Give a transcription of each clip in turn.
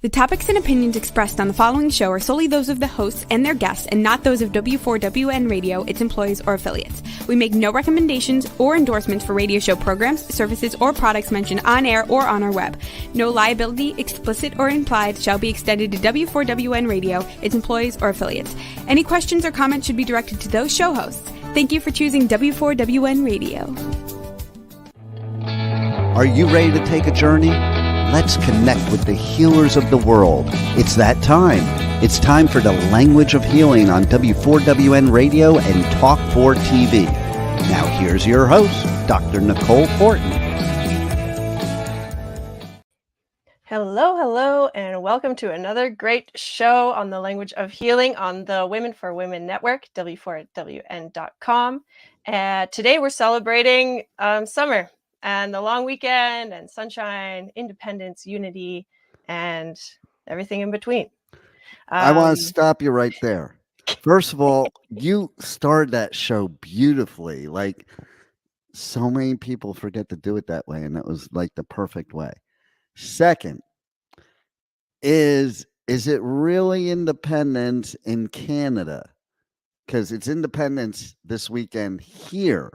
The topics and opinions expressed on the following show are solely those of the hosts and their guests and not those of W4WN Radio, its employees, or affiliates. We make no recommendations or endorsements for radio show programs, services, or products mentioned on air or on our web. No liability, explicit or implied, shall be extended to W4WN Radio, its employees, or affiliates. Any questions or comments should be directed to those show hosts. Thank you for choosing W4WN Radio. Are you ready to take a journey? Let's connect with the healers of the world. It's that time. It's time for the Language of Healing on W4WN Radio and Talk 4 TV. Now here's your host, Dr. Nicole Fortin. Hello, and welcome to another great show on the Language of Healing on the Women for Women Network, W4WN.com. And today we're celebrating summer and the long weekend and sunshine, independence, unity, and everything in between. I want to stop you right there. First of all, you started that show beautifully. Like, so many people forget to do it that way, and that was like the perfect way. Second, is it really independence in Canada? Because it's independence this weekend here.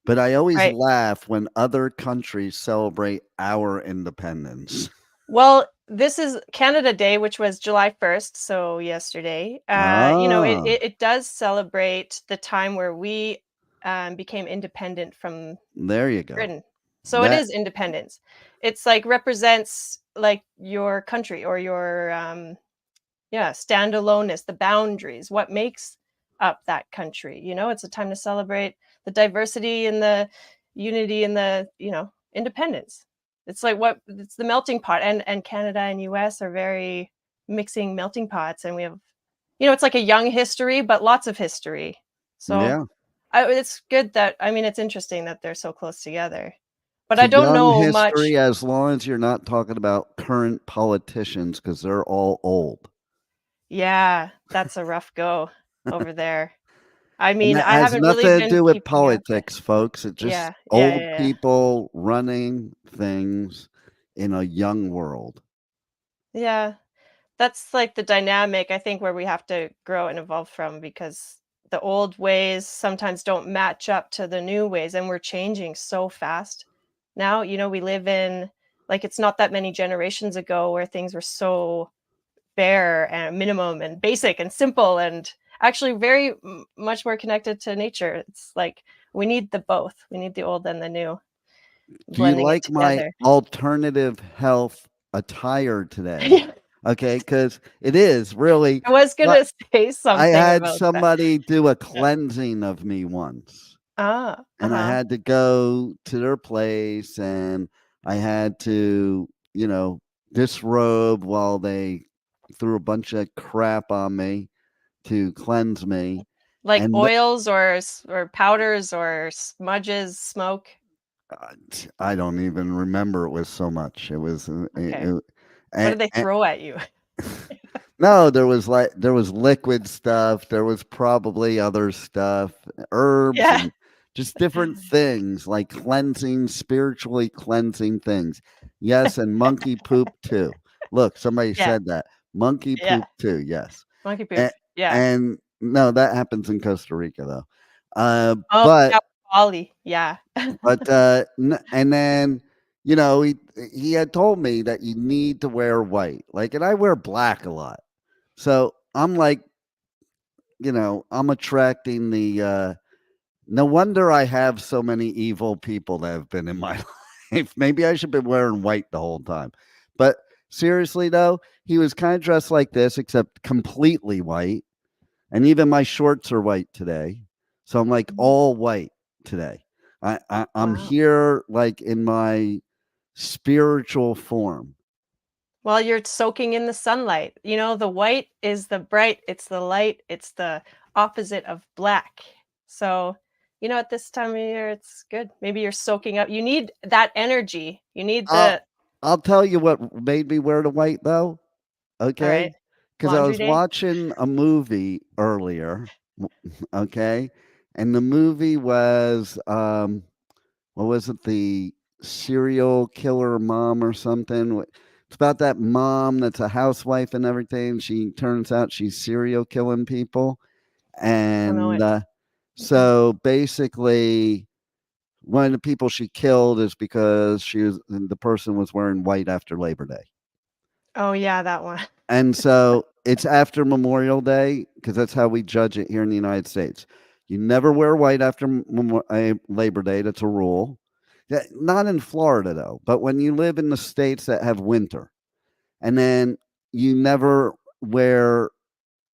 But I always laugh when other countries celebrate our independence. Well, this is Canada Day, which was July 1st, so yesterday. It does celebrate the time where we became independent from there you go. Britain. So it is independence. It's like represents like your country or your standaloneness, the boundaries, what makes up that country. You know, it's a time to celebrate the diversity and the unity and the, independence. It's like it's the melting pot, and Canada and US are very mixing melting pots, and we have, it's like a young history, but lots of history. So it's good that, it's interesting that they're so close together, but I don't know history much. As long as you're not talking about current politicians, because they're all old. Yeah, that's a rough go over there. I has haven't nothing really to been do with keeping politics, folks. It's just old people running things in a young world. Yeah, that's like the dynamic, I think, where we have to grow and evolve from, because the old ways sometimes don't match up to the new ways, and we're changing so fast. Now, we live in, like, it's not that many generations ago where things were so bare and minimum and basic and simple and actually very much more connected to nature. It's like we need the both. We need the old and the new. Do you like my alternative health attire today? Okay, because it is really. I was gonna say something. I had about somebody do a cleansing of me once. And I had to go to their place, and I had to, disrobe while they threw a bunch of crap on me to cleanse me. Like oils or powders or smudges, smoke? I don't even remember. It was so much. It was. What did they throw at you? No, there was liquid stuff. There was probably other stuff, herbs, and just different things, like spiritually cleansing things. Yes, and monkey poop too. Look, somebody said that. Monkey poop too, yes. Monkey poop, And no, that happens in Costa Rica, though. But Bali, But and then, he had told me that you need to wear white. Like, and I wear black a lot. So I'm like, I'm attracting the no wonder I have so many evil people that have been in my life. Maybe I should have been wearing white the whole time. But seriously, though, he was kind of dressed like this, except completely white. And even my shorts are white today. So I'm like all white today. I'm here like in my spiritual form. Well, you're soaking in the sunlight. The white is the bright, it's the light, it's the opposite of black. So, at this time of year, it's good. Maybe you're soaking up. You need that energy. You need the... I'll tell you what made me wear the white, though. Okay? All right. Because I was watching a movie earlier. Okay? And the movie was, what was it? The serial killer mom or something. It's about that mom that's a housewife and everything. She turns out she's serial killing people. I don't know And it. Okay. so basically, one of the people she killed is because the person was wearing white after Labor Day. Oh yeah, that one. And so it's after Memorial Day because that's how we judge it here in the United States. You never wear white after Labor Day. That's a rule. Not in Florida, though, but when you live in the states that have winter, and then you never wear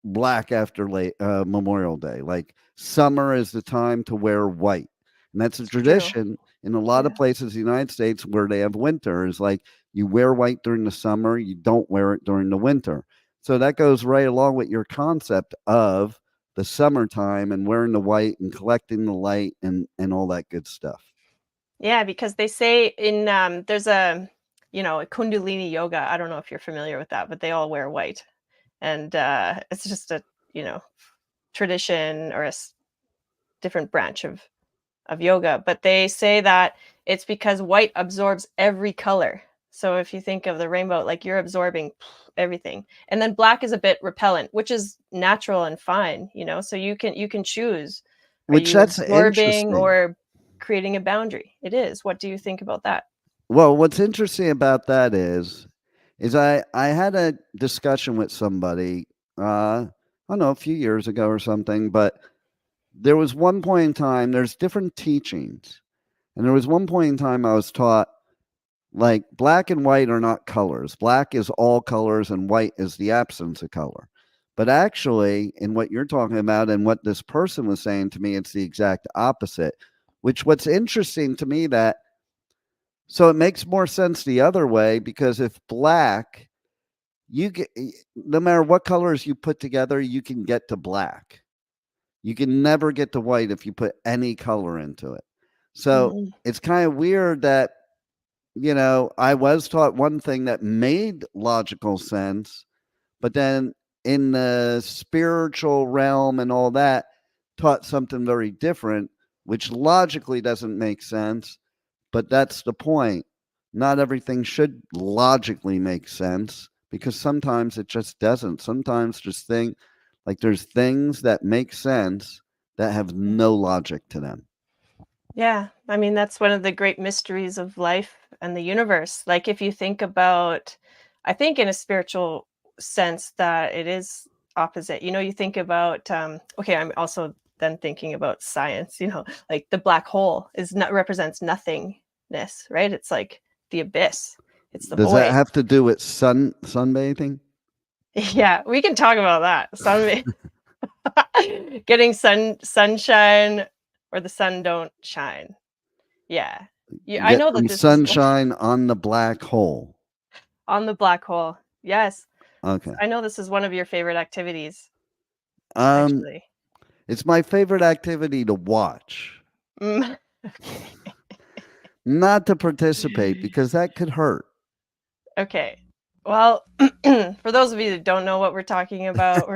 black after Memorial Day. Like summer is the time to wear white. And that's a It's true. tradition in a lot of Yeah. places in the United States where they have winter. Is like you wear white during the summer, you don't wear it during the winter. So that goes right along with your concept of the summertime and wearing the white and collecting the light and all that good stuff. Yeah, because they say in there's a Kundalini yoga. I don't know if you're familiar with that, but they all wear white. And it's just a, you know, tradition or different branch of yoga, but they say that it's because white absorbs every color. So if you think of the rainbow, like you're absorbing everything. And then black is a bit repellent, which is natural and fine, so you can choose. Are Which you that's absorbing interesting. or creating a boundary? It is. What do you think about that? Well, what's interesting about that is I had a discussion with somebody, I don't know, a few years ago or something, but there was one point in time, there's different teachings. And there was one point in time I was taught like black and white are not colors. Black is all colors and white is the absence of color. But actually, in what you're talking about and what this person was saying to me, it's the exact opposite. Which what's interesting to me that so it makes more sense the other way because if black, you get no matter what colors you put together, you can get to black. You can never get to white if you put any color into it. So Mhm. it's kind of weird that, I was taught one thing that made logical sense, but then in the spiritual realm and all that, taught something very different, which logically doesn't make sense. But that's the point. Not everything should logically make sense because sometimes it just doesn't. Sometimes there's things that make sense that have no logic to them. Yeah, I mean, that's one of the great mysteries of life and the universe. Like, if you think about, I think in a spiritual sense that it is opposite. You think about, okay, I'm also then thinking about science, like the black hole is not represents nothingness, right? It's like the abyss. It's the Does that void. have to do with sunbathing? Yeah, we can talk about that. Getting sunshine or the sun don't shine. Yeah. Yeah, I Get know that some this is sunshine on the black hole. on the black hole. Yes. Okay. I know this is one of your favorite activities, Um, actually. it's my favorite activity to watch, Mm, okay. not to participate because that could hurt. Okay. Well, for those of you that don't know what we're talking about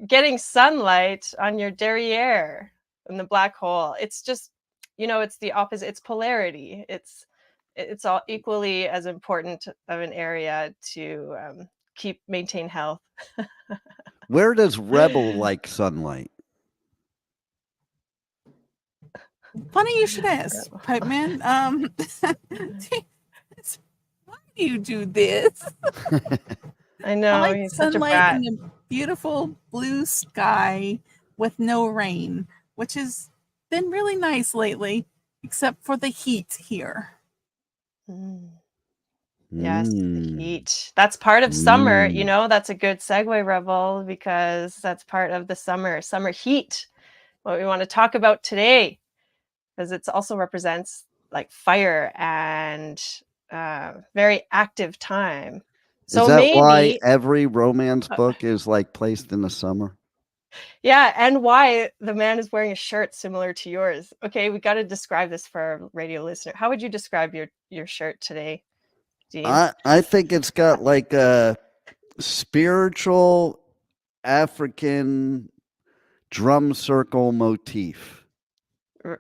getting sunlight on your derriere in the black hole. It's just, it's the opposite. It's polarity. It's all equally as important of an area to maintain health. Where does Rebel like sunlight? Funny you should ask, Pipe Man. Why do you do this? I I know like he's such a sunlight brat. and the beautiful blue sky with no rain, which has been really nice lately, except for the heat here. Mm. Yes, the Mm. heat. That's part of summer, Mm. that's a good segue, Revel, because that's part of the summer heat. What we want to talk about today, because it also represents like fire and very active time. Is So that why maybe, every romance book is like placed in the summer? yeah, and why the man is wearing a shirt similar to yours. Okay, we got to describe this for our radio listener. How would you describe your shirt today, Dean? I think it's got like a spiritual African drum circle motif.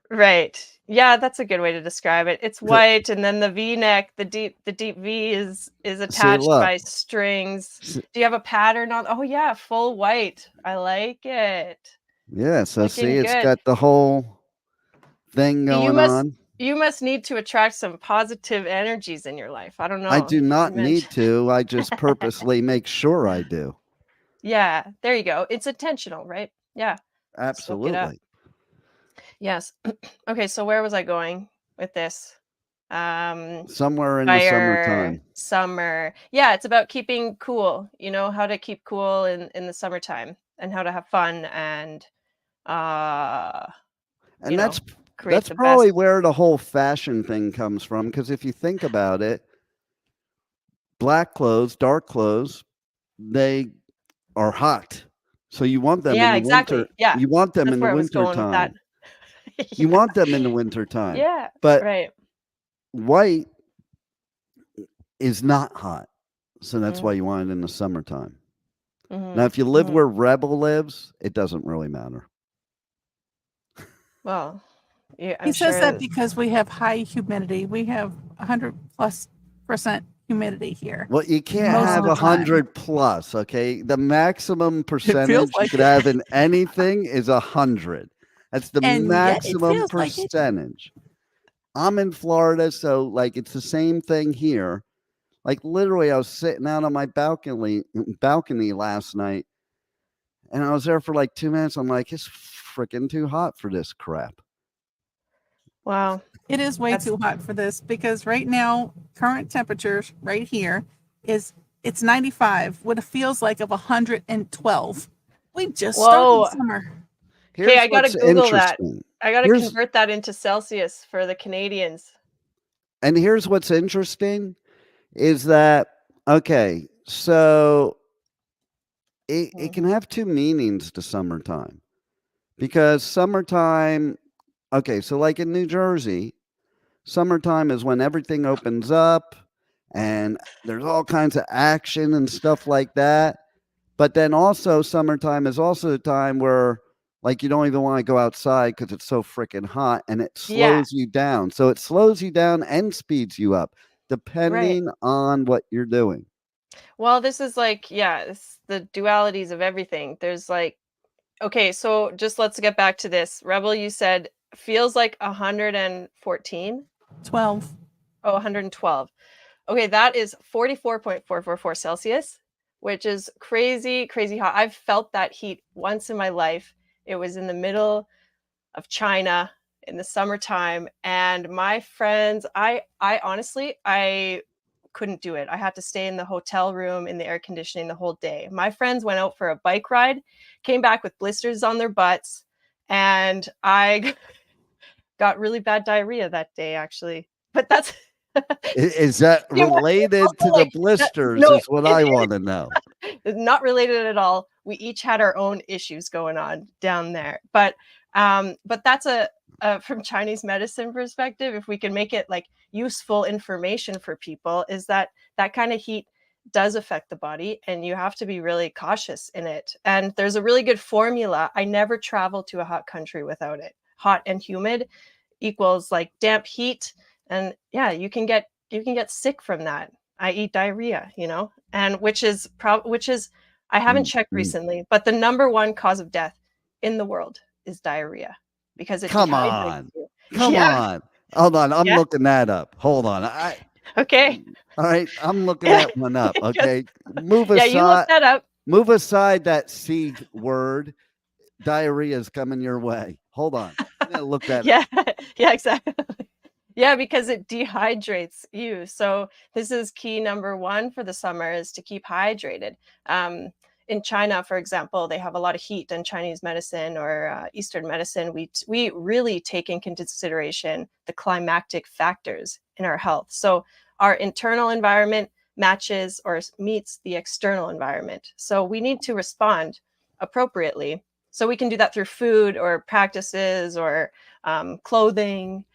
Right. Yeah, that's a good way to describe it. It's white, and then the V-neck, the deep V is See, attached look. by strings. S- Do you have a pattern on? Oh yeah, full white. I like it. Yeah, It's so see, looking it's good. got the whole thing You going must on. you must need to attract some positive energies in your life. I don't I know. do You not need mentioned. to. I just purposely make sure I do. Yeah, there you go. It's intentional, right? Yeah. Soak it up. Absolutely. Yes. Okay, so where was I going with this? Um Somewhere in the Fire, summertime. summer. Yeah, it's about keeping cool, how to keep cool in the summertime and how to have fun and uh, you And know, that's create that's the best. probably where the whole fashion thing comes from. Because if you think about it, black clothes, dark clothes, they are hot. So you want them in Yeah, the winter. exactly. Yeah. You want them That's in the where I was winter going with that. time. You Yeah. want them in the winter time. Yeah. But Right. white is not hot. So that's why Mhm. you want it in the summertime. Now, Mhm. if you live Mhm. where Rebel lives, it doesn't really matter. Well, yeah, He I'm says sure that because we have high humidity. We have 100+% humidity here Well, you can't most have of the time. 100 plus, okay? The maximum It feels percentage you like could it. have in anything is 100. That's the And yet it maximum feels like it. percentage. I'm in Florida, so like it's the same thing here. Like literally, I was sitting out on my balcony last night, and I was there for like 2 minutes. I'm like, it's freaking too hot for this crap. wow. It is way That's too hot for this because right now, current temperatures right here is it's 95 with a feels like of 112. We just started whoa. summer. Okay, Here's I gotta what's Google that. interesting. I gotta Here's convert that into Celsius for the Canadians. and here's what's interesting is that okay, so it Mm. can have two meanings to summertime because summertime, okay, so like in New Jersey, summertime is when everything opens up and there's all kinds of action and stuff like that. But then also, summertime is also the time where like you don't even want to go outside because it's so freaking hot and it Yeah, slows you down. So it slows you down and speeds you up right. depending on what you're doing. Well, this is like, yeah, it's the dualities of everything. There's like, okay, so just let's get back to this. Rebel, you said feels like 114. 12. Oh, 112. Okay, that is 44.444 Celsius, which is crazy, crazy hot. I've felt that heat once in my life. It was in the middle of China in the summertime, and my friends, I honestly, I couldn't do it. I had to stay in the hotel room in the air conditioning the whole day. My friends went out for a bike ride, came back with blisters on their butts, and I got really bad diarrhea that day actually. But that's Is that it was related to also the like blisters? no, Is what I want to know. not related at all. We each had our own issues going on down there. But that's a from Chinese medicine perspective, if we can make it like useful information for people, is that that kind of heat does affect the body and you have to be really cautious in it. And there's a really good formula. I never travel to a hot country without it. Hot and humid equals like damp heat. And yeah, you can get sick from that, i.e. diarrhea, and which is I haven't Mm, checked mm. recently, but the number one cause of death in the world is diarrhea because it Come dehydrates on. you. Come Yeah, on. Hold on. I'm yeah, looking that up. Hold on. okay. All right. I'm looking Yeah, that one up. just Okay. Move yeah, you look aside. that up. Move aside that C word. Diarrhea is coming your way. Hold on. I'm gonna look that up. Yeah, yeah, exactly. Yeah, because it dehydrates you. So this is key number one for the summer is to keep hydrated. Um, in China, for example, they have a lot of heat, and Chinese medicine or Eastern medicine, we really take in consideration the climactic factors in our health. So our internal environment matches or meets the external environment. So we need to respond appropriately. So we can do that through food or practices or clothing.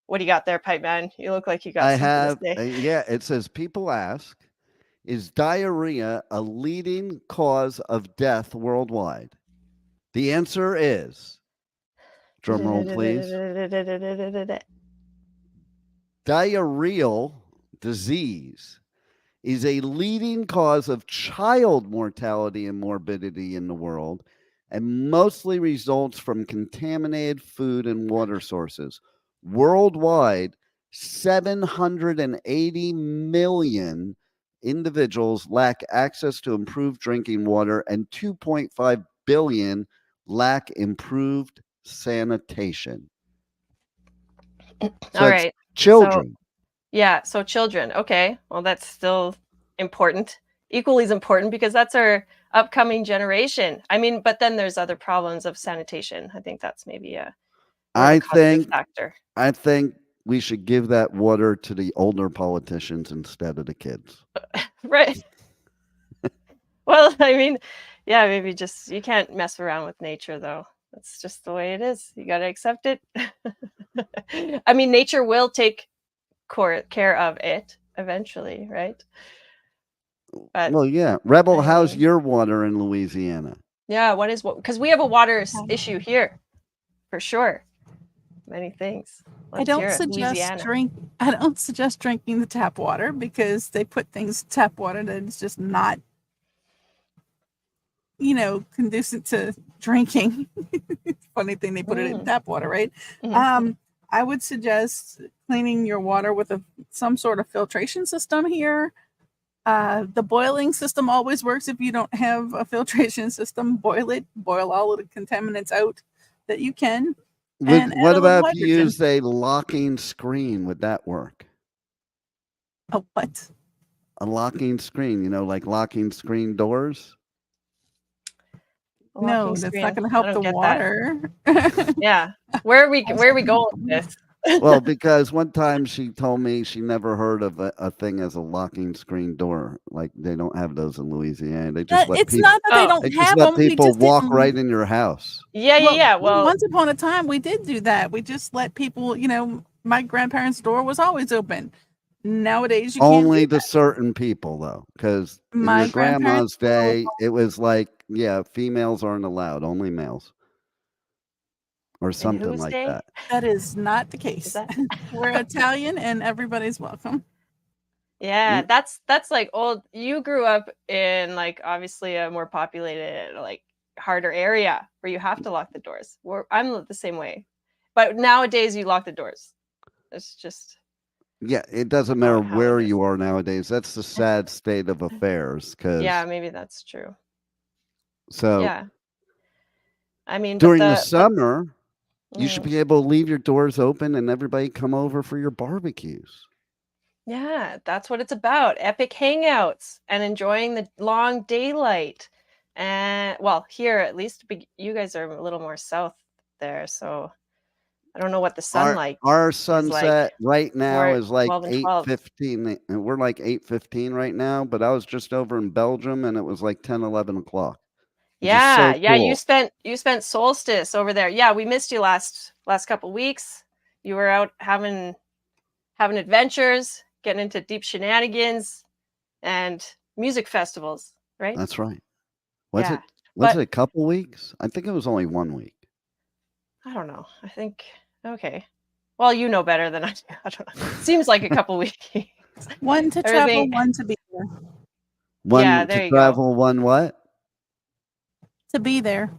What do you got there, Pipe Man? You look like you got I something to have, say. yeah, it says people ask, is diarrhea a leading cause of death worldwide? The answer is Drum roll, please. Diarrheal disease is a leading cause of child mortality and morbidity in the world and mostly results from contaminated food and water sources. Worldwide, 780 million individuals lack access to improved drinking water, and 2.5 billion lack improved sanitation. So All it's right. children. So children. Okay. Well, that's still important. Equally as important because that's our upcoming generation. I mean, but then there's other problems of sanitation. I think that's maybe more of a I causative factor. think we should give that water to the older politicians instead of the kids. Right. Well, I mean, yeah, maybe just you can't mess around with nature though. That's just the way it is. You got to accept it. I mean, nature will take care of it eventually, right? But Well, yeah. Rebel, how's anyway. your water in Louisiana? Yeah, because we have a water issue here for sure. Many things. I don't suggest drinking the tap water because they put things in tap water that is just not, conducive to drinking. Funny thing, they put it in tap water, right? Mhm. I would suggest cleaning your water with some sort of filtration system here. The boiling system always works if you don't have a filtration system. Boil all of the contaminants out that you can. And add What a little about if you hydrogen. use a locking screen? Would that work? A what? A locking screen, like locking screen doors? A No, locking that's screen. not going to I help don't the get that. water. Yeah. Where are we going with this? Well, because one time she told me she never heard of a thing as a locking screen door. Like they don't have those in Louisiana. They just let It's people. not that they Oh. don't They just have let them. We people just walk didn't. right in your house. Yeah. Well, once upon a time, we did do that. We just let people, my grandparents' door was always open. Nowadays, you can't Only do to that. certain people, though, because in My your grandma's grandparents' door was day, it was like, yeah, females aren't allowed, only males, or in something whose like day? that. That is not the Is case. that? We're Italian and everybody's welcome. Yeah, Mm. that's like old. You grew up in like obviously a more populated, like harder area where you have to lock the doors. I'm the same way, but nowadays you lock the doors. It's just Yeah, it doesn't how matter how it where is. you are nowadays. That's the sad state of affairs. Yeah, Because maybe that's true. so Yeah, I mean, but during the the summer, you should mhm. be able to leave your doors open and everybody come over for your barbecues. Yeah, that's what it's about. Epic hangouts and enjoying the long daylight. And well, here at least you guys are a little more south there, so I don't know what the sunlight Our is like. sunset right now More is like 12 and 12. 8:15, and we're like 8:15 right now, but I was just over in Belgium, and it was like 10, 11 o'clock, which is so Yeah, cool. you spent solstice over there. Yeah, we missed you last couple weeks. You were out having adventures, getting into deep shenanigans and music festivals, right? That's right. Was Yeah. it But a couple weeks? I think it was only 1 week. I don't know. I think okay. Well, you know better than I do. I don't know. Seems like a couple weeks. One to travel, Everything. one to be there. Yeah, One to there you go. travel, one what? To be there.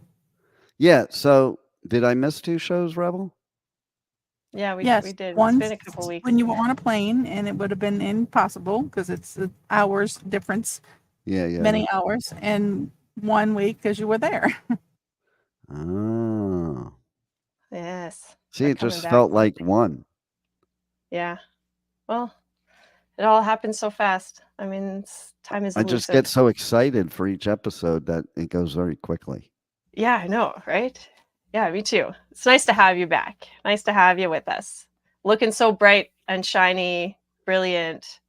Yeah, so did I miss 2 shows, Rebel? Yeah, we Yes, did. It's one been a couple weeks. when you were on a plane, and it would have been impossible because it's an hours difference, Yeah. many hours, and 1 week because you were there. Oh. Yes. See, We're it coming just back felt late. like one. Yeah. Well, it all happens so fast. I mean, time is I just elusive. get so excited for each episode that it goes very quickly. Yeah, I know, right? Yeah, me too. It's nice to have you back. Nice to have you with us. Looking so bright and shiny, brilliant.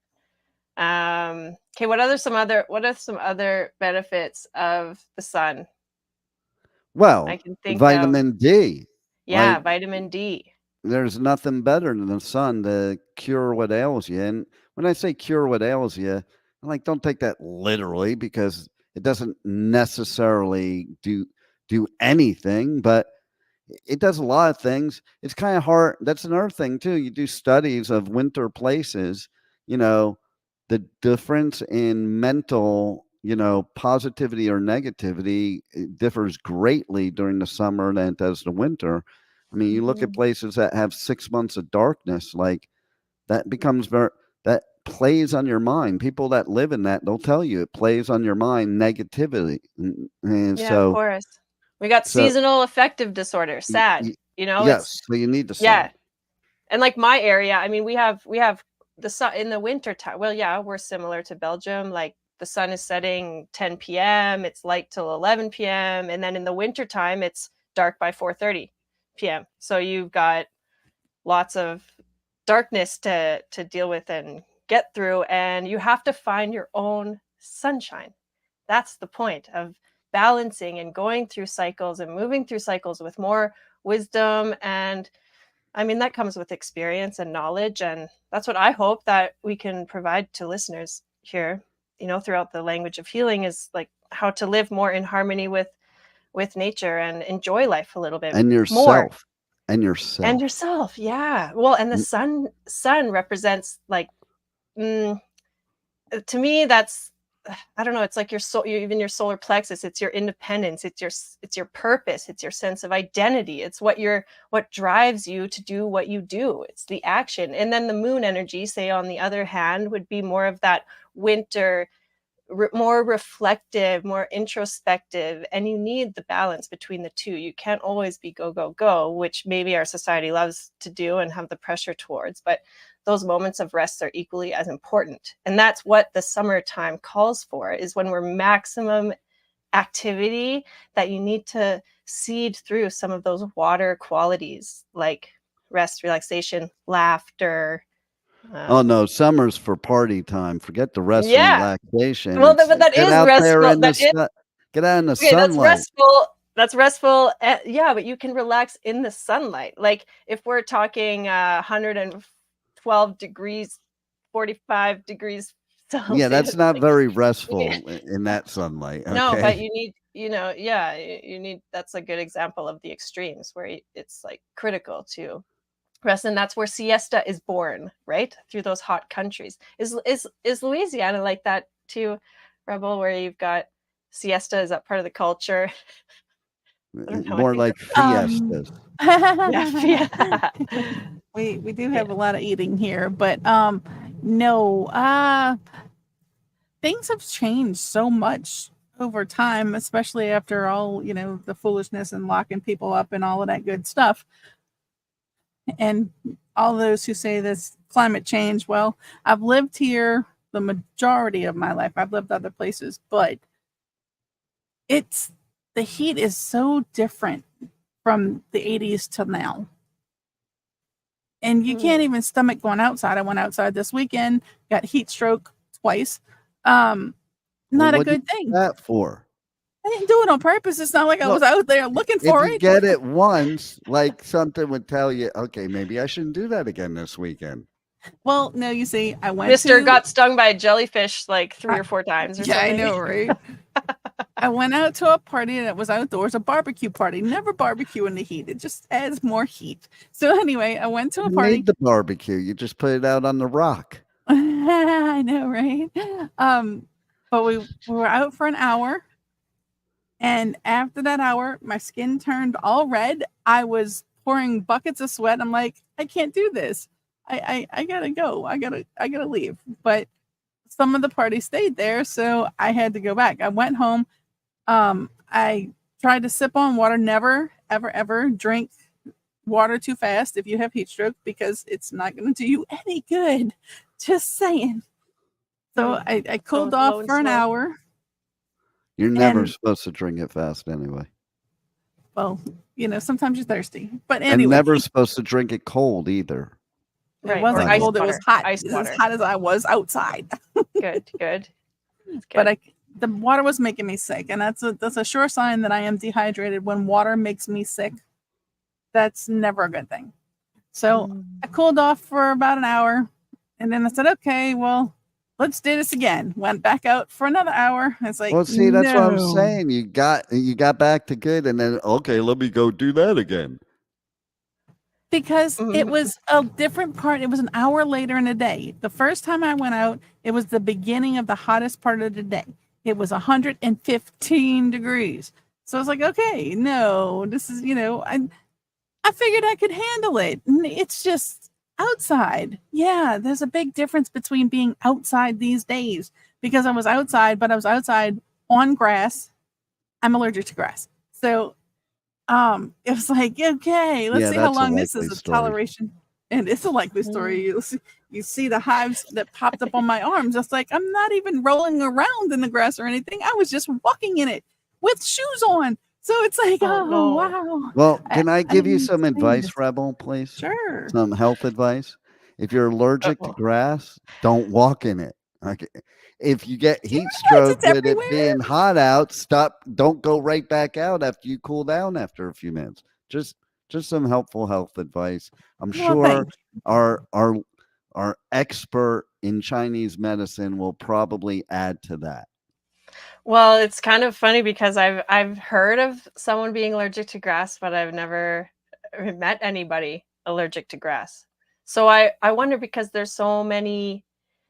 Okay, what are some other benefits of the sun I Well, can think of? vitamin D. Yeah, Like, vitamin D. there's nothing better than the sun to cure what ails you. And when I say cure what ails you, I'm like, don't take that literally because it doesn't necessarily do anything, but it does a lot of things. It's kind of hard. That's another thing too. You do studies of winter places, you know, the difference in mental, positivity or negativity differs greatly during the summer than it does the winter. I mean, you look at places that have 6 months of darkness, like that becomes that plays on your mind. People that live in that, they'll tell you it plays on your mind negativity. And Yeah, of so, course. We got so seasonal affective disorder, y- SAD. y- It's yes, so you need the yeah. sun. And like my area, I mean, we have the sun in the winter time. Well, yeah, we're similar to Belgium. Like the sun is setting 10 p.m. It's light till 11 p.m. And then in the winter time, it's dark by 4:30 p.m. So you've got lots of darkness to deal with and get through, and you have to find your own sunshine. That's the point of balancing and going through cycles and moving through cycles with more wisdom. And I mean, that comes with experience and knowledge. And that's what I hope that we can provide to listeners here, throughout the language of healing, is like how to live more in harmony with nature and enjoy life a little bit And more. yourself. And And yourself. yourself, yeah. Well, and the Mm, sun represents like, to me, that's, I don't know. It's like your soul, even your solar plexus. It's your independence. It's your purpose. It's your sense of identity. It's what drives you to do what you do. It's the action. And then the moon energy, say on the other hand, would be more of that winter, more reflective, more introspective, and you need the balance between the two. You can't always be go, go, go, which maybe our society loves to do and have the pressure towards, but those moments of rest are equally as important. And that's what the summertime calls for, is when we're maximum activity, that you need to seed through some of those water qualities like rest, relaxation, laughter. Oh no, summer's for party time. Forget the rest and Yeah. relaxation. Well, It's but that get is out there restful. in the sun. Get out in the Okay, that's sunlight. restful. That's restful. Yeah, but you can relax in the sunlight. Like if we're talking 112 degrees, 45 degrees Yeah, Celsius. that's not Like, very yeah. restful in that sunlight. No, but Okay. you need, yeah, you need. That's a good example of the extremes where it's like critical to rest, and that's where siesta is born, right? Through those hot countries. Is Louisiana like that too, Rebel, where you've got siesta? Is that part of the culture? I don't know. I More think like that's fiestas. yeah. we do Yeah. have a lot of eating here, but no, things have changed so much over time, especially after all, the foolishness and locking people up and all of that good stuff. And all those who say this climate change, well, I've lived here the majority of my life. I've lived other places, but the heat is so different from the 80s till now. And you can't even stomach going outside. I went outside this weekend, got heat stroke twice. Not a What do you good thing. do that for? I didn't do it on purpose. It's not like I Well, was out there looking if for you it. get it once, like something would tell you, okay, maybe I shouldn't do that again this weekend. Well, no, you see, I went Mister to got stung by a jellyfish like 3 or 4 times or yeah, something. I know, right? I went out to a party that was outdoors, a barbecue party. Never barbecue in the heat. It just adds more heat. So anyway, I went to a You party. made the barbecue. You just put it out on the rock. I know, right? But we were out for an hour. And after that hour, my skin turned all red. I was pouring buckets of sweat. I'm like, I can't do this. I gotta go. I gotta leave. But some of the party stayed there, so I had to go back. I went home. I tried to sip on water. Never, ever, ever drink water too fast if you have heat stroke, because it's not going to do you any good. Just saying. So I cooled off for an hour. You're never supposed to drink it fast anyway. Well, sometimes you're thirsty. But And anyway. never supposed to drink it cold either. It wasn't ice cold. It was hot. Ice It was water. as hot as I was outside. Good. But the water was making me sick, and that's a sure sign that I am dehydrated. When water makes me sick, that's never a good thing. So I cooled off for about an hour, and then I said, okay, well, let's do this again. Went back out for another hour. It's like, Well, see, that's what I'm no. saying. You got back to good, and then okay, let me go do that again. Because it was a different part. It was an hour later in the day. The first time I went out, it was the beginning of the hottest part of the day. It was 115 degrees. So I was like, okay, no, this is, I figured I could handle it. It's just outside. Yeah, there's a big difference between being outside these days because I was outside, but I was outside on grass. I'm allergic to grass. So it was like, okay, let's Yeah, see how that's a long this is likely of story. toleration. And it's a likely story. You see the hives that popped up on my arms. It's like, I'm not even rolling around in the grass or anything. I was just walking in it with shoes on. So it's like, Oh, no. wow. Well, can I give you didn't some expect advice, this. Rebel, please? Sure. Some health advice. If you're allergic to Uh-oh. grass, don't walk in it. Okay. If you get heat realize stroke it's with it everywhere? being hot out, stop. Don't go right back out after you cool down after a few minutes. Just some helpful health advice. I'm Well, sure thank our expert in Chinese medicine will probably add to that. Well, it's kind of funny because I've heard of someone being allergic to grass, but I've never met anybody allergic to grass. So I wonder because there's so many.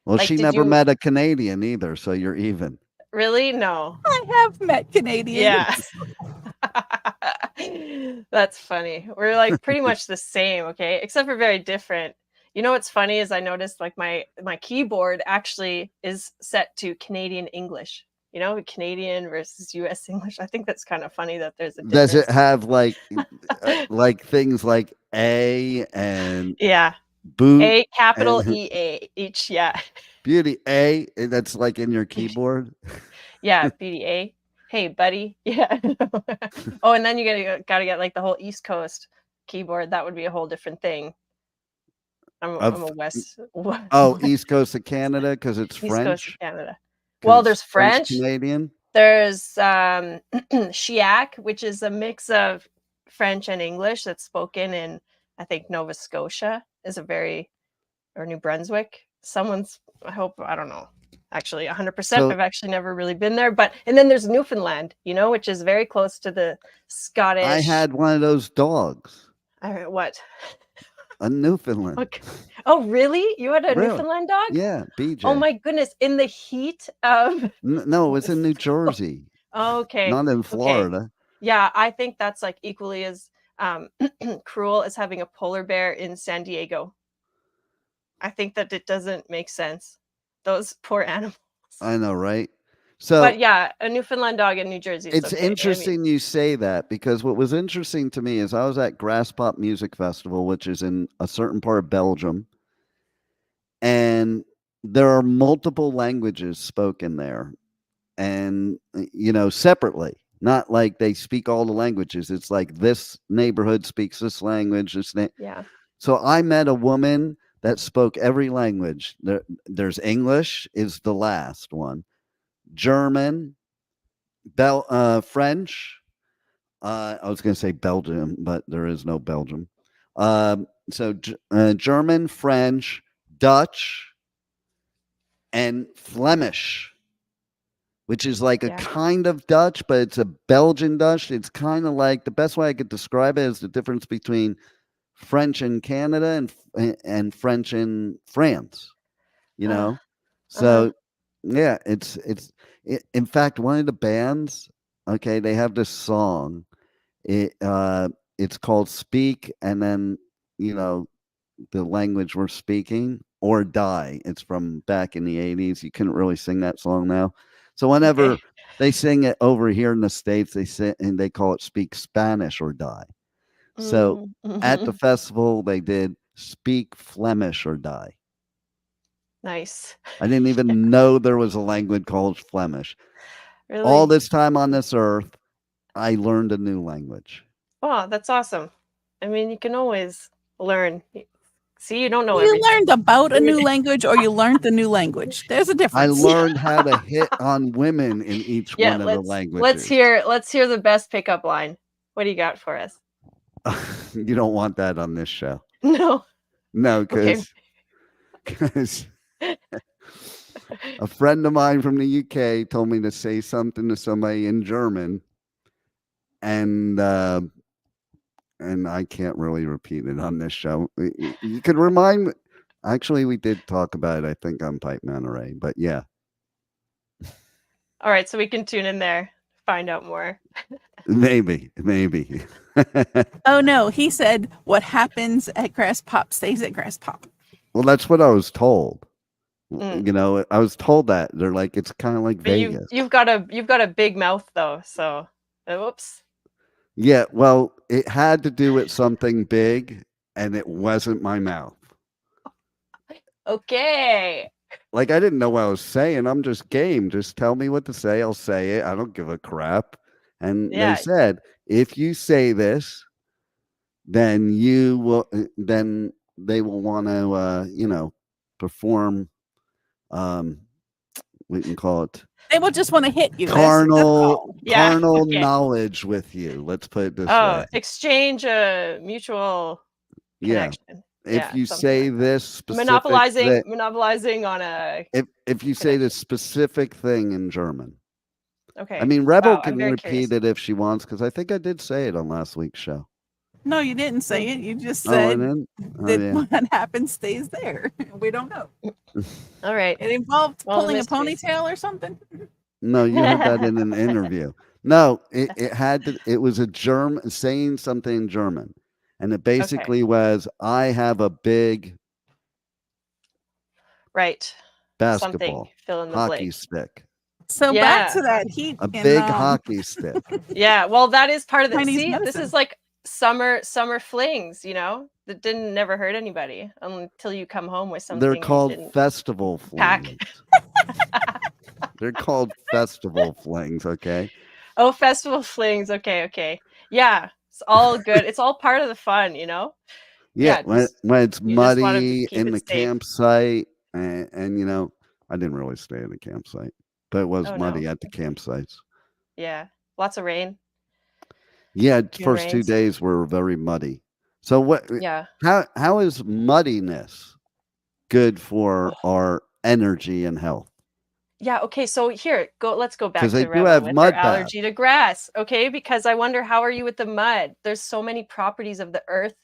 Well, Like, she did never you met a Canadian either, so you're even. really? No. I have met Canadians. Yeah. That's funny. We're like pretty much the same, okay? Except for very different. You know what's funny is I noticed like my keyboard actually is set to Canadian English. You know, Canadian versus US English. I think that's kind of funny that there's a Does difference. it have like things like A and Yeah. boot A capital and EA each, yeah. beauty A? That's like in your keyboard. Yeah, BDA. Hey, buddy. Yeah. Oh, and then you gotta get like the whole East Coast keyboard. That would be a whole different thing. I'm a Of West East Coast of Canada because it's East Coast of French. Canada. 'Cause Well, it's there's French. Canadian. There's Chiac, which is a mix of French and English that's spoken in, I think, Nova Scotia or New Brunswick. I don't know. Actually, 100%. So- I've actually never really been there, and then there's Newfoundland, which is very close to the Scottish. I had one of those dogs, what? a Newfoundland. Okay. Oh, really? You had a Really? Newfoundland dog? Yeah, BJ. Oh my goodness! In the heat of. No, it's in New Jersey, Okay. not in Okay. Florida. Yeah, I think that's like equally as cruel as having a polar bear in San Diego. I think that it doesn't make sense. Those poor animals. I know, right? So, But yeah, a Newfoundland dog in New Jersey is it's okay. interesting you say that because what was interesting to me is I was at Grass Pop Music Festival, which is in a certain part of Belgium, and there are multiple languages spoken there, and separately. Not like they speak all the languages. It's like this neighborhood speaks this language. Yeah. So I met a woman that spoke every language. There's English is the last one, German, French. I was going to say Belgium, but there is no Belgium. German, French, Dutch, and Flemish, which is like a kind of Dutch, but it's a Belgian Dutch. It's kind of like the best way I could describe it is the difference between French in Canada and French in France. So yeah, in fact, one of the bands, okay, they have this song. It's called Speak, and then the language we're speaking, or Die. It's from back in the 80s. You couldn't really sing that song now. So whenever they sing it over here in the States, they call it Speak Spanish or Die. So at the festival, they did Speak Flemish or Die. Nice. I didn't even know there was a language called Flemish. Really? All this time on this earth, I learned a new language. Wow, that's awesome. I mean, you can always learn. See, you don't know You everything. learned about a new language or you learned the new language. There's a I difference. learned how to hit on women in each one of the languages. Let's hear the best pickup line. What do you got for us? You don't want that on this show. No. No, Okay. because A friend of mine from the UK told me to say something to somebody in German, and I can't really repeat it on this show. You could remind me. Actually, we did talk about it, I think, on Pipe Manta Ray, but yeah. All right, so we can tune in there, find out more. Maybe. Oh no, he said what happens at Grass Pop stays at Grass Pop. Well, that's what I was told. Mm. You know, I was told that. They're like, it's kind of like But Vegas. you've got a big mouth though, so whoops. Yeah, well, it had to do with something big, and it wasn't my mouth. Okay. Like, I didn't know what I was saying. I'm just game. Just tell me what to say. I'll say it. I don't give a crap. And they Yeah. said, if you say this, then you will. Then they will want to, perform. We can call it They will just want to hit you. That's carnal all. Yeah, carnal okay. knowledge with you. Let's put it this Oh, way. exchange a mutual Yeah. connection. If you something say like that. this specific Monopolizing on a if you say this specific thing in German. okay. I mean, Rebel Wow, I'm can very repeat curious. it if she wants, because I think I did say it on last week's show. No, you didn't say it. You just Oh, I said didn't? Oh, that yeah. what happens stays there. We don't know. All right. It involved Well, pulling a mysteries. ponytail or something. No, you heard that in an interview. No, it had to. It was a German saying something in German, and it basically was, "I have a big Right. basketball Something. Fill in the hockey blank. stick, So back to that heat. a big hockey stick." Yeah, well, that is part of the Chinese see, this medicine. is like summer flings, that didn't never hurt anybody until you come home with something They're you called didn't festival pack. flings. They're called festival flings. Okay. Oh, festival flings. Okay. Yeah, it's all good. It's all part of the fun, Yeah, when it's you just wanna muddy keep in it the safe. campsite, and I didn't really stay in the campsite, but it was Oh, muddy no. at the campsites. Yeah, lots of rain. Yeah, June first 2 rains. days were very muddy. So what? Yeah. How is muddiness good for our energy and health? Yeah, okay, so let's go back 'Cause they to do Rebel have with her mud baths. allergy to grass, okay? Because I wonder, how are you with the mud? There's so many properties of the earth.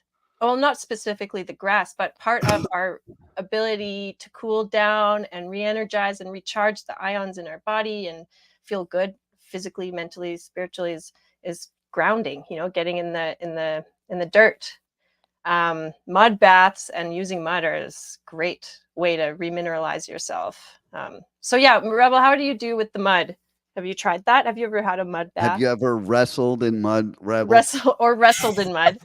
Well, not specifically the grass, but part of our ability to cool down and re-energize and recharge the ions in our body and feel good physically, mentally, spiritually is grounding, getting in the dirt. Mud baths and using mud are a great way to remineralize yourself. So yeah, Rebel, how do you do with the mud? Have you tried that? Have you ever had a mud bath? Have you ever wrestled in mud, Rebel? Wrestled in mud?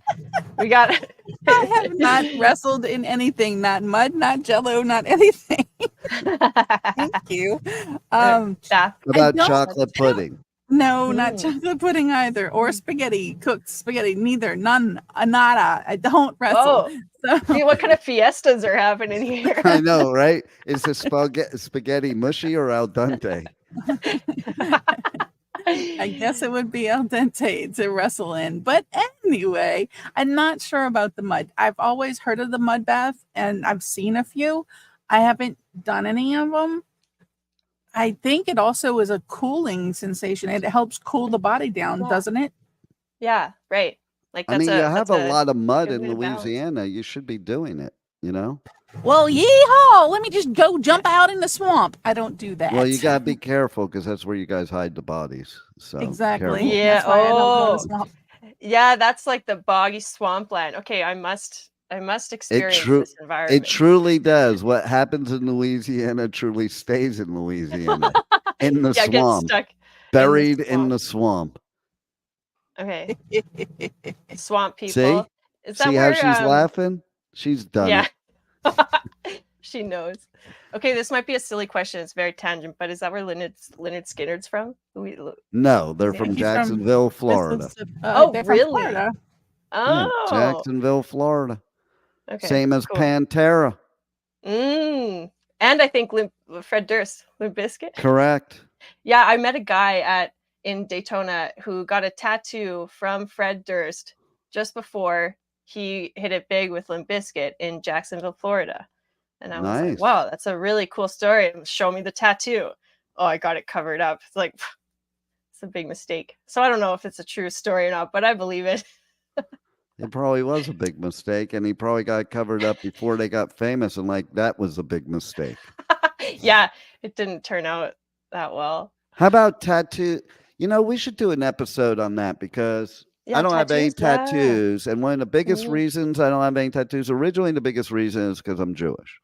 We got it. I have not wrestled in anything, not mud, not jello, not anything. Thank you. How about chocolate pudding? No, not chocolate pudding either, or spaghetti, cooked spaghetti. Neither, none, nada. I don't wrestle. Oh, see what kind of fiestas are happening here. I know, right? Is the spaghetti mushy or al dente? I guess it would be al dente to wrestle in. But anyway, I'm not sure about the mud. I've always heard of the mud bath, and I've seen a few. I haven't done any of them. I think it also is a cooling sensation. It helps cool the body down, doesn't it? Yeah, right. Like I mean, you have a lot of mud good in way to balance. Louisiana. You should be doing it, Well, yeehaw! Let me just go jump out in the swamp. I don't do that. Well, you got to be careful because that's where you guys hide the bodies. So exactly. careful. Yeah. That's why I don't go in the swamp. Yeah, that's like the boggy swampland. Okay, I must experience this environment. It truly does. What happens in Louisiana truly stays in Louisiana. In the swamp. Gets stuck buried in the swamp. Okay. Swamp people. See? Is that See where, how she's laughing? She's done it. She knows. Okay, this might be a silly question. It's very tangent, but is that where Leonard Skinner's from? No, they're from Jacksonville, Florida. Oh, they're really? from Florida. Oh. Yeah, Jacksonville, Florida. Okay. Same as cool. Pantera. And I think Fred Durst, Limp Bizkit. Correct. Yeah, I met a guy in Daytona who got a tattoo from Fred Durst just before he hit it big with Limp Bizkit in Jacksonville, Florida. And I was like, Nice. wow, that's a really cool story. Show me the tattoo. Oh, I got it covered up. It's like, it's a big mistake. So I don't know if it's a true story or not, but I believe it. It probably was a big mistake, and he probably got covered up before they got famous, and like that was a big mistake. Yeah, it didn't turn out that well. How about tattoo? We should do an episode on that because I Yeah, don't have any tattoos. Yeah. tattoos, and one of the biggest Mhm. reasons I don't have any tattoos, originally the biggest reason is because I'm Jewish,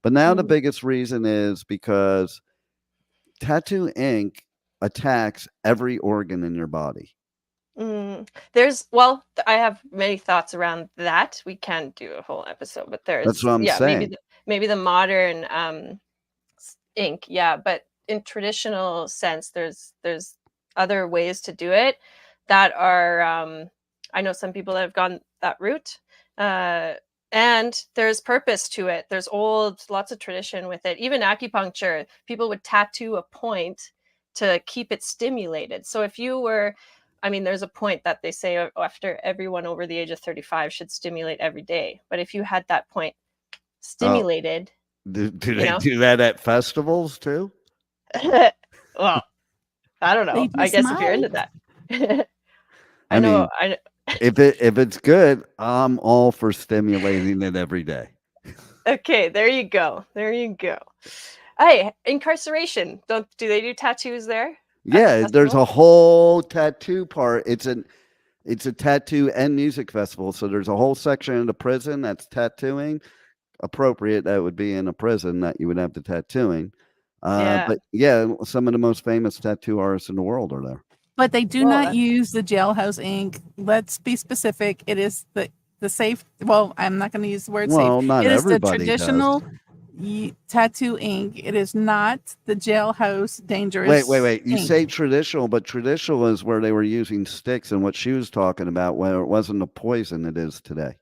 but now the Mhm. biggest reason is because tattoo ink attacks every organ in your body. I have many thoughts around that. We can do a whole episode, but That's there's what I'm maybe saying. the modern ink, yeah, but in traditional sense, there's other ways to do it that are I know some people that have gone that route. And there's purpose to it. There's lots of tradition with it. Even acupuncture, people would tattoo a point to keep it stimulated. So if you were, there's a point that they say after everyone over the age of 35 should stimulate every day. But if you had that point stimulated, Do you they know, do that at festivals too? well, I don't They know. I just guess if you're might. into that. I mean, I if it's good, I'm all for stimulating it every day. Okay, there you go. There you go. Hey, incarceration. Do they do tattoos there? At the Yeah, there's festival? a whole tattoo part. It's a tattoo and music festival. So there's a whole section in the prison that's tattooing. Appropriate that would be in a prison that you would have the tattooing. Yeah. But yeah, some of the most famous tattoo artists in the world are there. But they do Well, not use the jailhouse ink. Let's be specific. It is the safe. Well, I'm not going to use the word Well, safe. not It is the everybody does. traditional tattoo ink. It is not the jailhouse dangerous. Wait. You ink. say traditional, but traditional is where they were using sticks and what she was talking about, where it wasn't the poison it is today.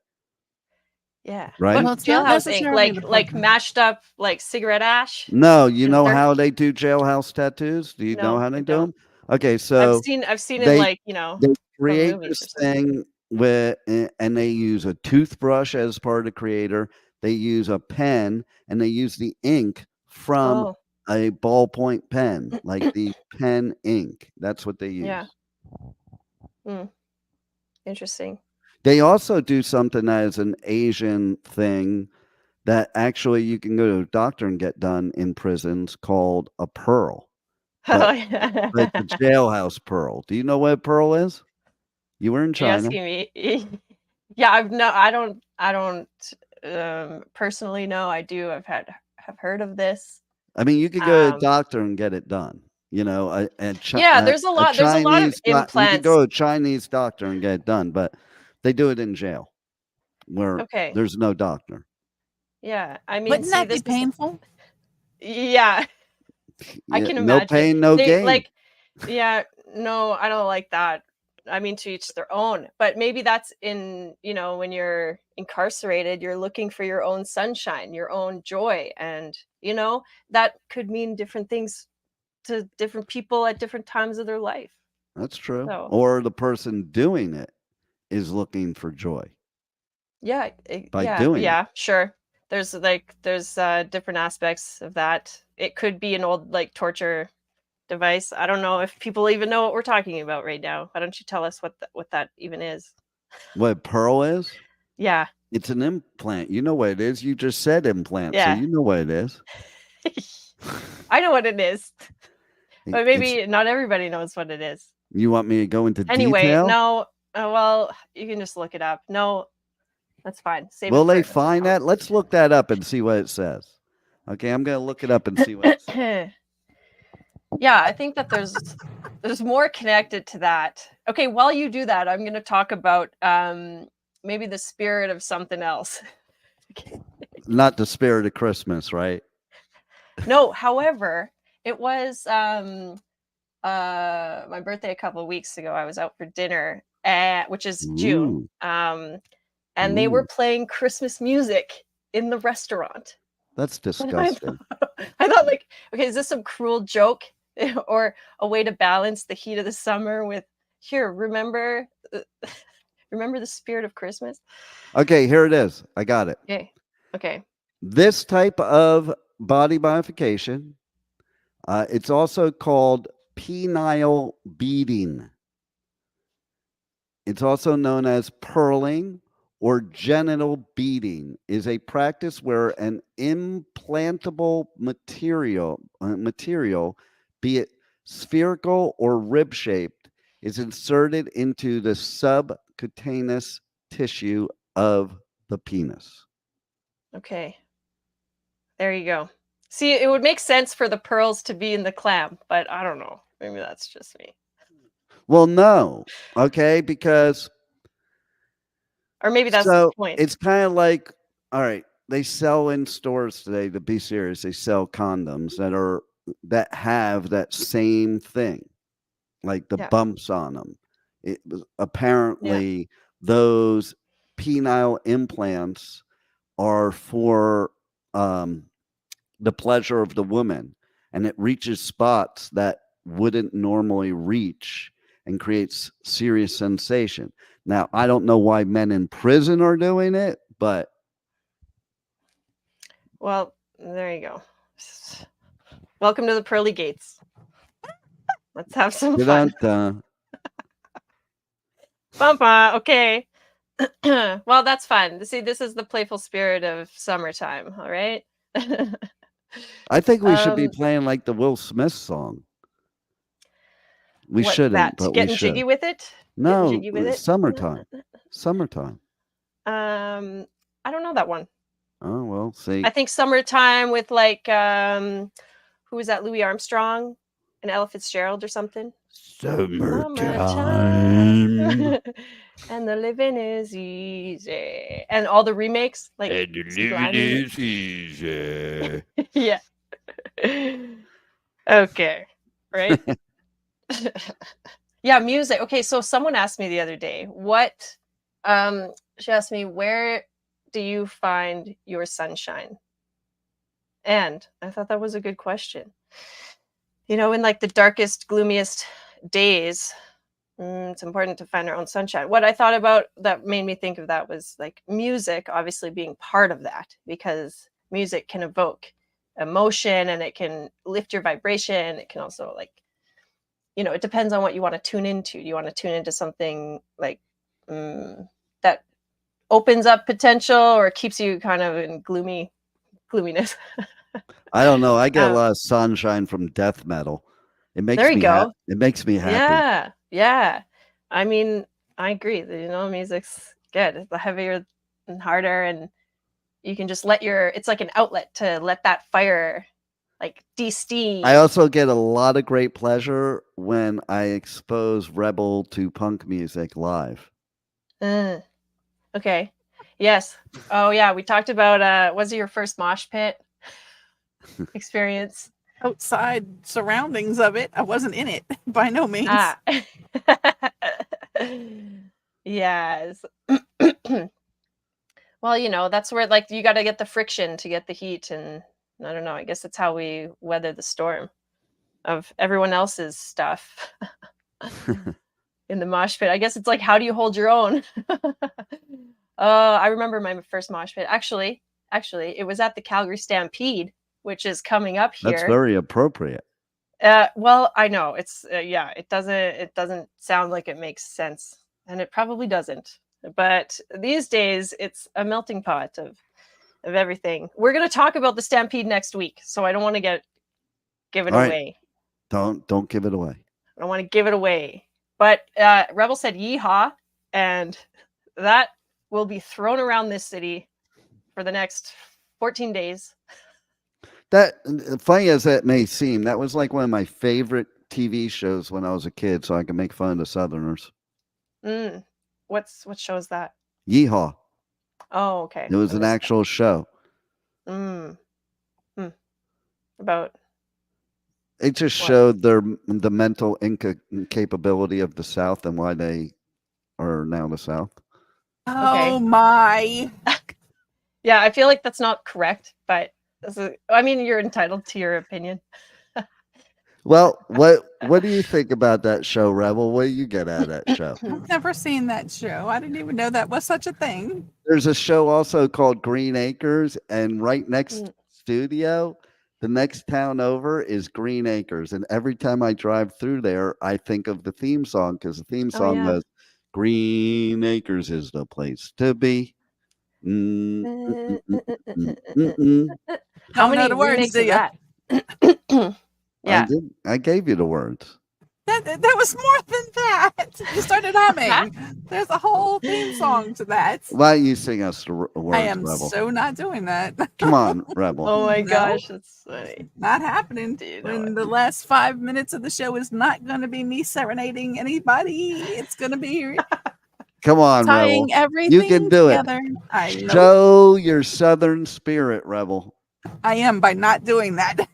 yeah. Right? Well, But it's not jailhouse ink, necessarily the like poison. mashed up like cigarette ash. No, you And know dirt? how they do jailhouse tattoos? Do you know No, how I they do don't. them? Okay, I've so seen in they like, they from create movies or this something. thing and they use a toothbrush as part of the creator. They use a pen and they use the ink from Oh, a ballpoint pen, like the pen ink. That's what they use. yeah. Interesting. They also do something that is an Asian thing that actually you can go to a doctor and get done in prisons called a pearl. Oh, But yeah. it's a jailhouse pearl. Do you know what a pearl is? You were in Are you China. asking me? Yeah, I don't personally know. I do. Have heard of this. I mean, you could go to a Um, doctor and get it done. yeah, there's a lot of You could implants. go to a Chinese doctor and get it done, but they do it in jail where Okay. there's no doctor. Yeah. Wouldn't that be this is painful? yeah, I Yeah, can no imagine. pain, no They gain. like yeah, no, I don't like that. To each their own. But maybe that's when you're incarcerated, you're looking for your own sunshine, your own joy. And, that could mean different things to different people at different times of their life. That's true. So, Or the person doing it is looking for joy yeah, by doing it. yeah, sure. There's different aspects of that. It could be an old torture device. I don't know if people even know what we're talking about right now. Why don't you tell us what that even is? What a pearl is? Yeah. It's an implant. You know what it is. You just said implant, so Yeah. you know what it is. I know what it is, but It's, maybe not everybody knows what it is. you want me to go into Anyway, detail? no. Well, you can just look it up. No, that's fine. Save Will it they for find that? Let's look that up and see what it says. Okay, I'm going to look it up and see what it says. Yeah, I think that there's more connected to that. Okay, while you do that, I'm going to talk about maybe the spirit of something else. Okay. Not the spirit of Christmas, right? No, however, it was my birthday a couple of weeks ago. I was out for dinner, which is June. Ooh. And they were Ooh. playing Christmas music in the restaurant. That's disgusting. I thought, okay, is this some cruel joke or a way to balance the heat of the summer with remember the spirit of Christmas? Okay, here it is. I got it. Okay. This type of body modification, it's also called penile beading. It's also known as pearling or genital beading, is a practice where an implantable material, be it spherical or rib shaped, is inserted into the subcutaneous tissue of the penis. Okay. There you go. See, it would make sense for the pearls to be in the clam, but I don't know. Maybe that's just me. Well, no, okay, because Or maybe that's the point. it's kind of like, all right, they sell in stores today, to be serious, they sell condoms that have that same thing, like the Yeah. bumps on them. It was apparently those penile implants are for the pleasure of the woman, and it reaches spots that wouldn't normally reach and creates serious sensation. Now, I don't know why men in prison are doing it, but Well, there you go. Welcome to the pearly gates. Let's have some fun. dun-dun-dun. Bumpa, okay. Well, that's fun. See, this is the playful spirit of summertime, all right? I think we should be Um, playing like the Will Smith song. We What's shouldn't, that? but we Getting should. jiggy with it? Getting No, jiggy with it? summertime. Summertime. I don't know that one. Oh, well, see. I think summertime with like who was that? Louis Armstrong and Ella Fitzgerald or something. Summertime. And the living is easy. And all the remakes, like And the living Slimy. is easy. Yeah. Okay. Right? Yeah, music. Okay, so someone asked me the other day, she asked me, where do you find your sunshine? And I thought that was a good question. You know, in like the darkest, gloomiest days, it's important to find our own sunshine. What I thought about that made me think of that was like music, obviously being part of that, because music can evoke emotion and it can lift your vibration. It can also like, you know, it depends on what you want to tune into. Do you want to tune into something like that opens up potential or keeps you kind of in gloominess? I don't know. I get a lot of sunshine from death metal. It makes There you me go. It makes me happy. Yeah. I mean, I agree. You know, music's good. It's heavier and harder, and you can just it's like an outlet to let that fire like de-steam. I also get a lot of great pleasure when I expose rebel to punk music live. Okay. Yes. Oh yeah, we talked about was it your first mosh pit experience? Outside surroundings of it. I wasn't in it by no means. Yes. Well, you know, that's where like you got to get the friction to get the heat, and I don't know, I guess that's how we weather the storm of everyone else's stuff in the mosh pit. I guess it's like, how do you hold your own? I remember my first mosh pit. Actually, it was at the Calgary Stampede, which is coming up here. That's very appropriate. Well, I know it's yeah. It doesn't sound like it makes sense, and it probably doesn't. But these days, it's a melting pot of everything. We're going to talk about the Stampede next week, so I don't want to give it away. Don't give it away. I don't want to give it away. But Rebel said yeehaw, and that will be thrown around this city for the next 14 days. That, funny as that may seem, that was like one of my favorite TV shows when I was a kid, so I could make fun of the Southerners. What show is that? Yeehaw. Oh, okay. It was an actual show. About? It just showed the mental incapability of the South and why they are now the South. Oh my. Yeah, I feel like that's not correct, but I mean, you're entitled to your opinion. Well, what do you think about that show, Rebel? What do you get out of that show? I've never seen that show. I didn't even know that was such a thing. There's a show also called Green Acres, and right next Mm. studio, the next town over is Green Acres. And every time I drive through there, I think of the theme song because the theme Oh, song yeah. was Green Acres is the place to be. Mm, mm, mm, mm, mm, mm. How Don't know many the words, remakes do of ya? that? Yeah. I gave you the words. That was more than that. You started humming. There's a whole theme song to that. Why don't you sing us the words, I am Rebel? so not doing that. Come on, Rebel. Oh my No. gosh, that's funny. Not happening. Do you know When it? the last 5 minutes of the show is not going to be me serenading anybody. It's going to be Come on, Rebel. tying everything You can do it. together. I know Show your Southern spirit, Rebel. I am by not doing that.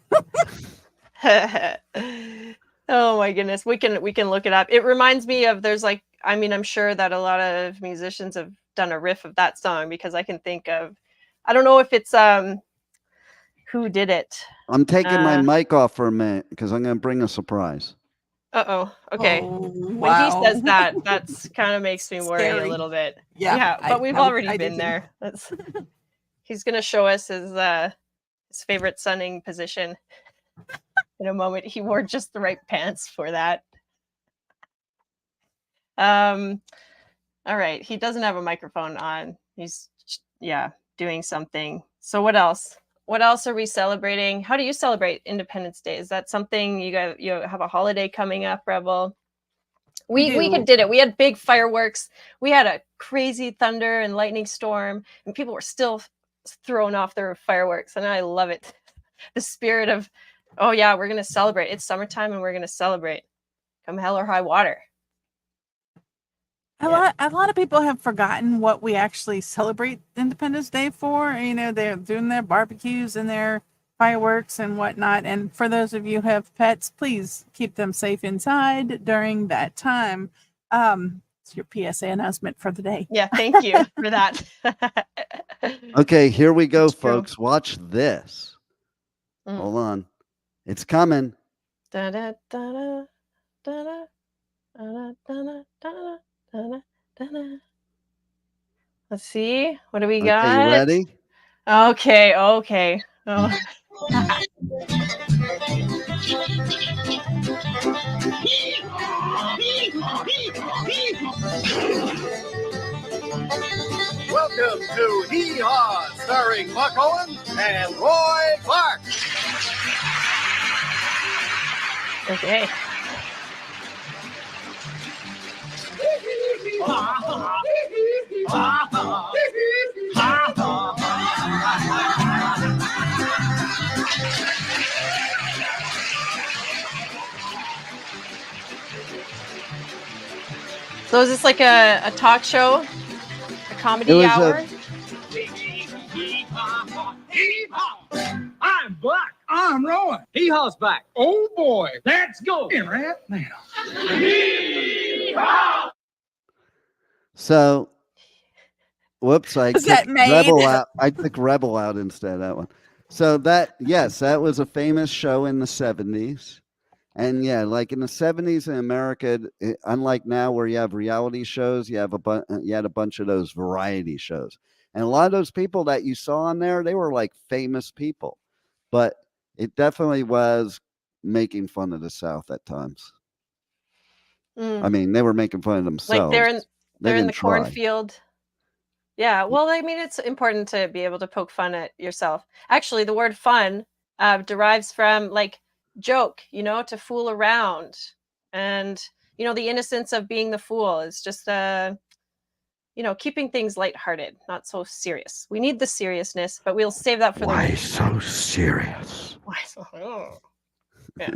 Oh my goodness, we can look it up. It reminds me of I'm sure that a lot of musicians have done a riff of that song because I can think of, I don't know if it's who did it. I'm taking my Uh, mic off for a minute because I'm going to bring a surprise. Okay. Oh, When wow. he says that, that's kind of makes me worry a Scary. little bit. Yeah, but we've I would- already I do been too. there. He's gonna show us his favorite sunning position in a moment. He wore just the right pants for that. All right, he doesn't have a microphone on. He's doing something. So what else? What else are we celebrating? How do you celebrate Independence Day? Is that something you have a holiday coming up, Rebel? We do. did it. We had big fireworks. We had a crazy thunder and lightning storm, and people were still throwing off their fireworks, and I love it. The spirit of, oh yeah, we're gonna celebrate. It's summertime, and we're gonna celebrate. Come hell or high water. A lot of people have forgotten what we actually celebrate Independence Day for. You know, they're doing their barbecues and their fireworks and whatnot. And for those of you who have pets, please keep them safe inside during that time. It's your PSA announcement for the day. Yeah, thank you for that. Okay, here we go, It's true. folks. Watch this. Mm. Hold on. It's coming. Da-da, da-da, da-da, da-da, da-da, da-da, da-da, da-da. Let's see. What do we got? Okay, you ready? Okay. Oh. Welcome to Hee Haw, starring Buck Owen and Roy Clark. Okay. So is this like a talk show? A comedy It was hour? I'm Buck. I'm Roy. Hee Haw's back. Oh boy. Let's go. In right now. So, whoops, I Was that kicked made? Rebel out. I took Rebel out instead of that one. So that was a famous show in the 70s. And yeah, like in the 70s in America, unlike now where you have reality shows, you had a bunch of those variety shows. And a lot of those people that you saw on there, they were like famous people. But it definitely was making fun of the South at times. Mm. I mean, they were making fun of themselves. Like they're in the didn't try. cornfield. Yeah, well, I mean, it's important to be able to poke fun at yourself. Actually, the word fun derives from like joke, to fool around. And, the innocence of being the fool is just, keeping things lighthearted, not so serious. We need the seriousness, but we'll save that for Why so serious? Why so? Oh. Yeah.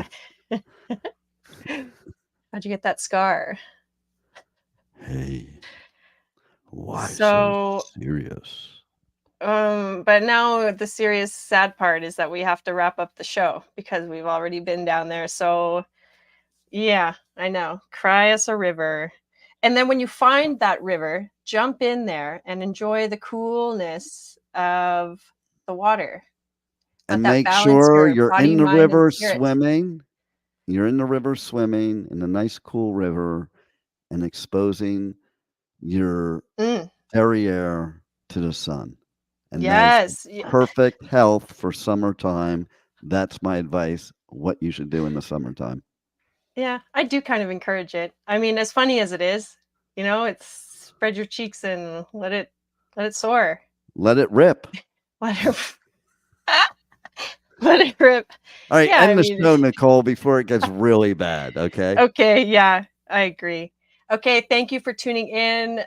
How'd you get that scar? Hey, why So serious? But now the serious sad part is that we have to wrap up the show because we've already been down there. So yeah, I know. Cry us a river. And then when you find that river, jump in there and enjoy the coolness of the water. And Let that make balance sure your you're body, in the mind, and river spirit. swimming. you're in the river swimming in a nice cool river and exposing your Mm, derriere to the sun. And that's yes. perfect health for summertime. That's my advice, what you should do in the summertime. Yeah, I do kind of encourage it. I mean, as funny as it is, it's spread your cheeks and let it soar. Let it rip. Let it let it rip. All right, Yeah, I end the mean, show, Nicole, before it gets really bad, okay? okay, yeah, I agree. Okay, thank you for tuning in.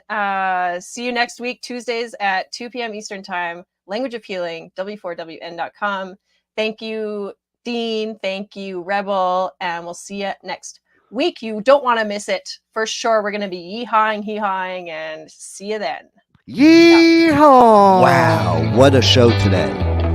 See you next week, Tuesdays at 2 p.m. Eastern Time. Language of Healing, w4wn.com. Thank you, Dean. Thank you, Rebel. And we'll see you next week. You don't want to miss it. For sure, we're going to be yee-hawing, hee-hawing, and see you then. Yeehaw! Wow, what a show today.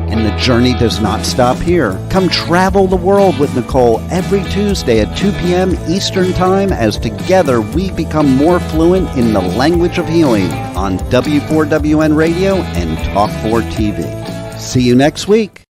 And the journey does not stop here. Come travel the world with Nicole every Tuesday at 2 p.m. Eastern Time as together we become more fluent in the language of healing on W4WN Radio and Talk 4 TV. See you next week.